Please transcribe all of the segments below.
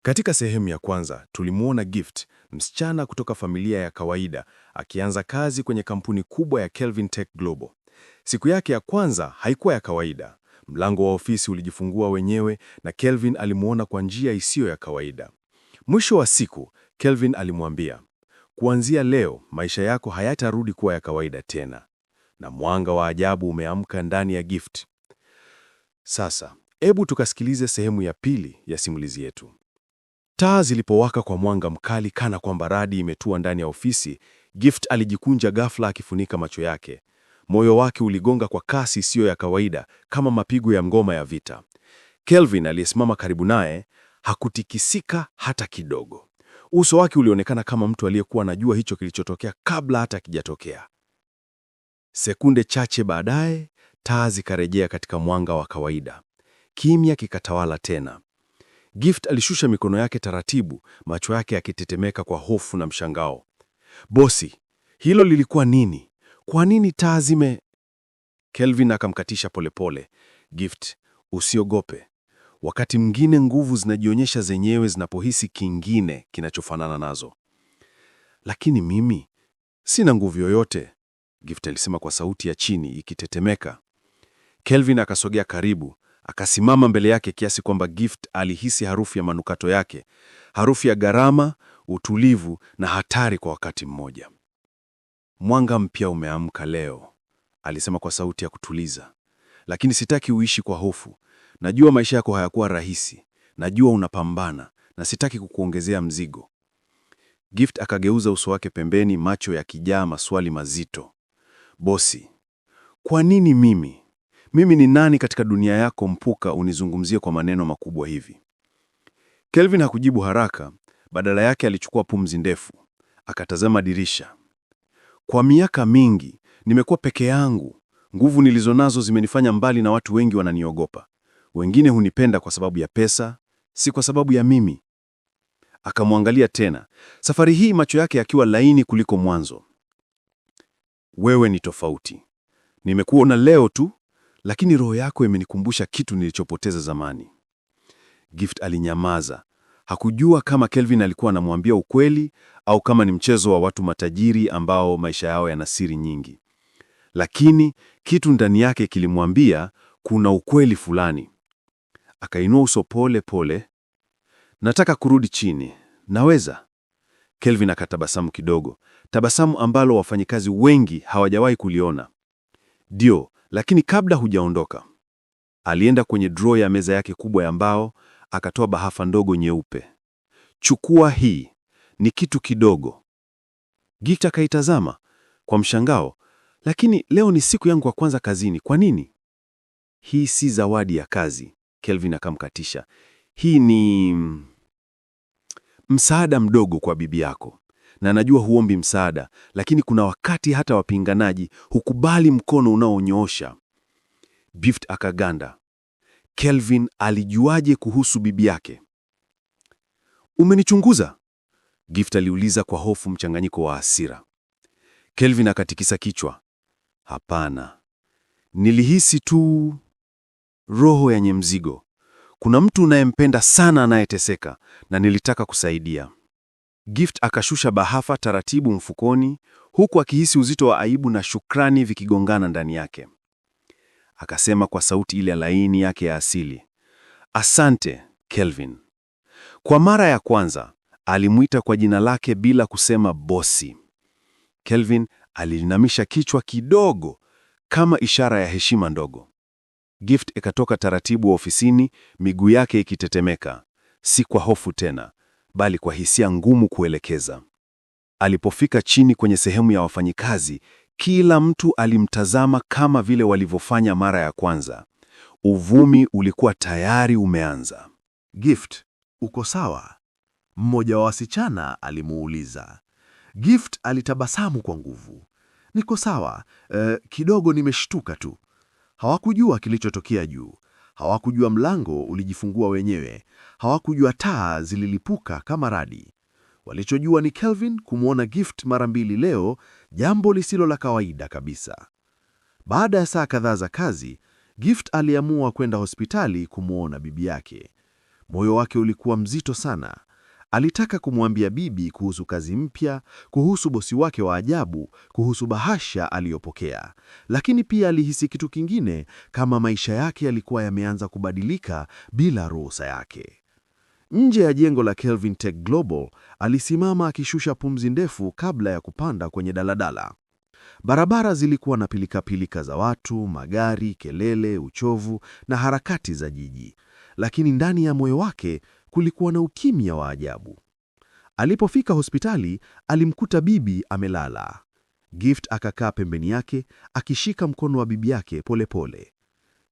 Katika sehemu ya kwanza, tulimuona Gift, msichana kutoka familia ya kawaida, akianza kazi kwenye kampuni kubwa ya Kelvin Tech Global. Siku yake ya kwanza haikuwa ya kawaida. Mlango wa ofisi ulijifungua wenyewe na Kelvin alimuona kwa njia isiyo ya kawaida. Mwisho wa siku, Kelvin alimwambia, "Kuanzia leo, maisha yako hayatarudi kuwa ya kawaida tena." Na mwanga wa ajabu umeamka ndani ya Gift. Sasa, hebu tukasikilize sehemu ya pili ya simulizi yetu. Taa zilipowaka kwa mwanga mkali kana kwamba radi imetua ndani ya ofisi, Gift alijikunja ghafla akifunika macho yake. Moyo wake uligonga kwa kasi isiyo ya kawaida kama mapigo ya ngoma ya vita. Kelvin aliyesimama karibu naye hakutikisika hata kidogo. Uso wake ulionekana kama mtu aliyekuwa anajua hicho kilichotokea kabla hata kijatokea. Sekunde chache baadaye, taa zikarejea katika mwanga wa kawaida. Kimya kikatawala tena. Gift alishusha mikono yake taratibu, macho yake yakitetemeka kwa hofu na mshangao. "Bosi, hilo lilikuwa nini? Kwa nini taa zime..." Kelvin akamkatisha polepole. "Gift, usiogope. Wakati mwingine nguvu zinajionyesha zenyewe zinapohisi kingine kinachofanana nazo." "Lakini mimi sina nguvu yoyote," Gift alisema kwa sauti ya chini ikitetemeka. Kelvin akasogea karibu, akasimama mbele yake kiasi kwamba Gift alihisi harufu ya manukato yake, harufu ya gharama, utulivu na hatari kwa wakati mmoja. "Mwanga mpya umeamka leo," alisema kwa sauti ya kutuliza. "Lakini sitaki uishi kwa hofu. Najua maisha yako hayakuwa rahisi. Najua unapambana na sitaki kukuongezea mzigo." Gift akageuza uso wake pembeni, macho yakijaa maswali mazito. "Bosi, kwa nini mimi? Mimi ni nani katika dunia yako mpuka unizungumzie kwa maneno makubwa hivi?" Kelvin hakujibu haraka, badala yake alichukua pumzi ndefu, akatazama dirisha. "Kwa miaka mingi nimekuwa peke yangu. Nguvu nilizonazo zimenifanya mbali na watu wengi wananiogopa. Wengine hunipenda kwa sababu ya pesa, si kwa sababu ya mimi." Akamwangalia tena, safari hii macho yake yakiwa laini kuliko mwanzo. "Wewe ni tofauti. Nimekuona leo tu, lakini roho yako imenikumbusha kitu nilichopoteza zamani." Gift alinyamaza. Hakujua kama Kelvin alikuwa anamwambia ukweli au kama ni mchezo wa watu matajiri ambao maisha yao yana siri nyingi. Lakini kitu ndani yake kilimwambia kuna ukweli fulani. Akainua uso pole pole. "Nataka kurudi chini. Naweza?" Kelvin akatabasamu kidogo, tabasamu ambalo wafanyikazi wengi hawajawahi kuliona. "Ndio, lakini kabla hujaondoka." Alienda kwenye drawer ya meza yake kubwa ya mbao, akatoa bahafa ndogo nyeupe. "Chukua hii, ni kitu kidogo." Gift akaitazama kwa mshangao. "Lakini leo ni siku yangu ya kwanza kazini, kwa nini?" "Hii si zawadi ya kazi," Kelvin akamkatisha. "Hii ni msaada mdogo kwa bibi yako. Na najua huombi msaada, lakini kuna wakati hata wapinganaji hukubali mkono unaonyoosha." Gift akaganda. Kelvin alijuaje kuhusu bibi yake? "Umenichunguza?" Gift aliuliza kwa hofu, mchanganyiko wa hasira. Kelvin akatikisa kichwa. "Hapana. Nilihisi tu roho yenye mzigo. Kuna mtu unayempenda sana anayeteseka na nilitaka kusaidia." Gift akashusha bahafa taratibu mfukoni, huku akihisi uzito wa aibu na shukrani vikigongana ndani yake. Akasema kwa sauti ile laini yake ya asili, "Asante, Kelvin." Kwa mara ya kwanza, alimuita kwa jina lake bila kusema bosi. Kelvin aliinamisha kichwa kidogo kama ishara ya heshima ndogo. Gift ikatoka taratibu ofisini, miguu yake ikitetemeka, si kwa hofu tena, bali kwa hisia ngumu kuelekeza. Alipofika chini kwenye sehemu ya wafanyikazi, kila mtu alimtazama kama vile walivyofanya mara ya kwanza. Uvumi ulikuwa tayari umeanza. "Gift, uko sawa?" mmoja wa wasichana alimuuliza. Gift alitabasamu kwa nguvu. "Niko sawa, kidogo nimeshtuka tu." Hawakujua kilichotokea juu. Hawakujua mlango ulijifungua wenyewe. Hawakujua taa zililipuka kama radi. Walichojua ni Kelvin kumwona Gift mara mbili leo, jambo lisilo la kawaida kabisa. Baada ya saa kadhaa za kazi, Gift aliamua kwenda hospitali kumwona bibi yake. Moyo wake ulikuwa mzito sana. Alitaka kumwambia bibi kuhusu kazi mpya, kuhusu bosi wake wa ajabu, kuhusu bahasha aliyopokea. Lakini pia alihisi kitu kingine, kama maisha yake yalikuwa yameanza kubadilika bila ruhusa yake. Nje ya jengo la Kelvin Tech Global, alisimama akishusha pumzi ndefu kabla ya kupanda kwenye daladala. Barabara zilikuwa na pilikapilika za watu, magari, kelele, uchovu na harakati za jiji. Lakini ndani ya moyo wake kulikuwa na ukimya wa ajabu. Alipofika hospitali, alimkuta bibi amelala. Gift akakaa pembeni yake, akishika mkono wa bibi yake polepole.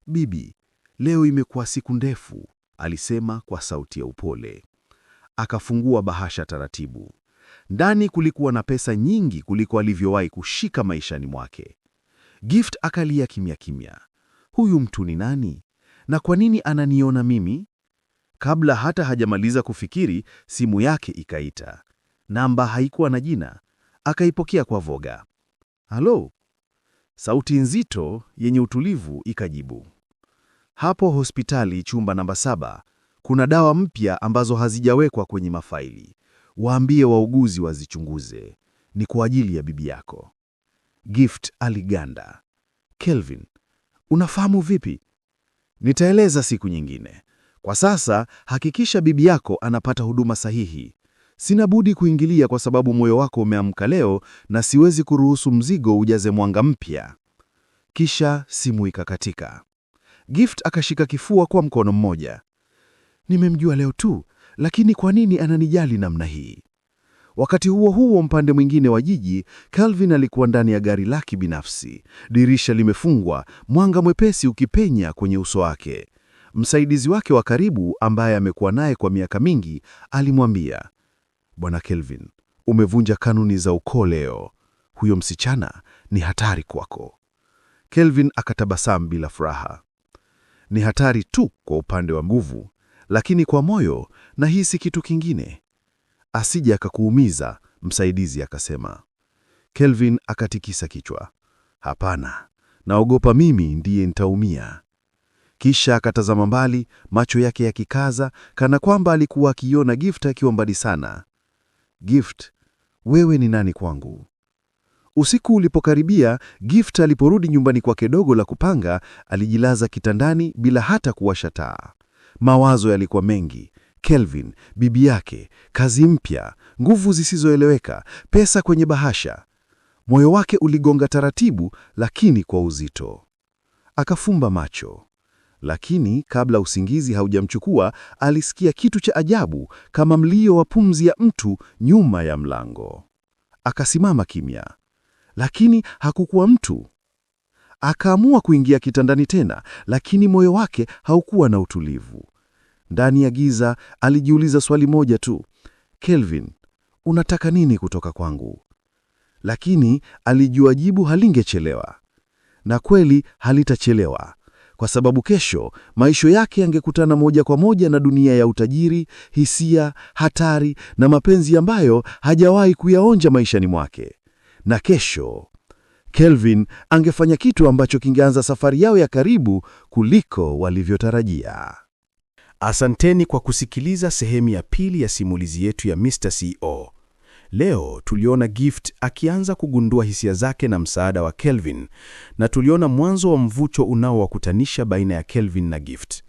"Bibi, leo imekuwa siku ndefu," alisema kwa sauti ya upole. Akafungua bahasha taratibu. Ndani kulikuwa na pesa nyingi kuliko alivyowahi kushika maishani mwake. Gift akalia kimya kimya. Huyu mtu ni nani? Na kwa nini ananiona mimi? Kabla hata hajamaliza kufikiri, simu yake ikaita. Namba haikuwa na jina. Akaipokea kwa voga. "Halo?" Sauti nzito yenye utulivu ikajibu. "Hapo hospitali chumba namba 7, kuna dawa mpya ambazo hazijawekwa kwenye mafaili. Waambie wauguzi wazichunguze. Ni kwa ajili ya bibi yako." Gift aliganda. "Kelvin, unafahamu vipi?" "Nitaeleza siku nyingine. Kwa sasa hakikisha bibi yako anapata huduma sahihi. Sina budi kuingilia kwa sababu moyo wako umeamka leo na siwezi kuruhusu mzigo ujaze mwanga mpya." Kisha simu ikakatika. Gift akashika kifua kwa mkono mmoja. "Nimemjua leo tu, lakini kwa nini ananijali namna hii?" Wakati huo huo, mpande mwingine wa jiji, Kelvin alikuwa ndani ya gari lake binafsi. Dirisha limefungwa, mwanga mwepesi ukipenya kwenye uso wake. Msaidizi wake wa karibu, ambaye amekuwa naye kwa miaka mingi, alimwambia, "Bwana Kelvin, umevunja kanuni za ukoo leo. Huyo msichana ni hatari kwako." Kelvin akatabasamu bila furaha. "Ni hatari tu kwa upande wa nguvu, lakini kwa moyo nahisi kitu kingine." "Asije akakuumiza," msaidizi akasema. Kelvin akatikisa kichwa. "Hapana, naogopa mimi ndiye nitaumia." Kisha akatazama mbali, macho yake yakikaza, kana kwamba alikuwa akiona Gift akiwa mbali sana. "Gift, wewe ni nani kwangu?" Usiku ulipokaribia, Gift aliporudi nyumbani kwake dogo la kupanga, alijilaza kitandani bila hata kuwasha taa. Mawazo yalikuwa mengi. Kelvin, bibi yake, kazi mpya, nguvu zisizoeleweka, pesa kwenye bahasha. Moyo wake uligonga taratibu, lakini kwa uzito. Akafumba macho. Lakini kabla usingizi haujamchukua, alisikia kitu cha ajabu, kama mlio wa pumzi ya mtu nyuma ya mlango. Akasimama kimya, lakini hakukuwa mtu. Akaamua kuingia kitandani tena, lakini moyo wake haukuwa na utulivu. Ndani ya giza alijiuliza swali moja tu, "Kelvin, unataka nini kutoka kwangu?" Lakini alijua jibu halingechelewa. Na kweli halitachelewa, kwa sababu kesho maisha yake yangekutana moja kwa moja na dunia ya utajiri, hisia, hatari na mapenzi ambayo hajawahi kuyaonja maishani mwake. Na kesho Kelvin angefanya kitu ambacho kingeanza safari yao ya karibu kuliko walivyotarajia. Asanteni kwa kusikiliza sehemu ya pili ya simulizi yetu ya Mr. CEO. Leo tuliona Gift akianza kugundua hisia zake na msaada wa Kelvin, na tuliona mwanzo wa mvuto unaowakutanisha baina ya Kelvin na Gift.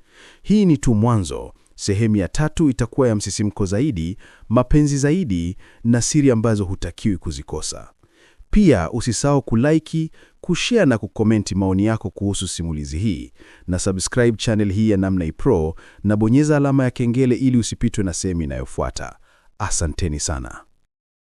Hii ni tu mwanzo. Sehemu ya 3 itakuwa ya msisimko zaidi, mapenzi zaidi na siri ambazo hutakiwi kuzikosa. Pia usisahau kulike, kushare na kukomenti maoni yako kuhusu simulizi hii, na subscribe channel hii ya Namna Pro na bonyeza alama ya kengele ili usipitwe na sehemu inayofuata. Asanteni sana.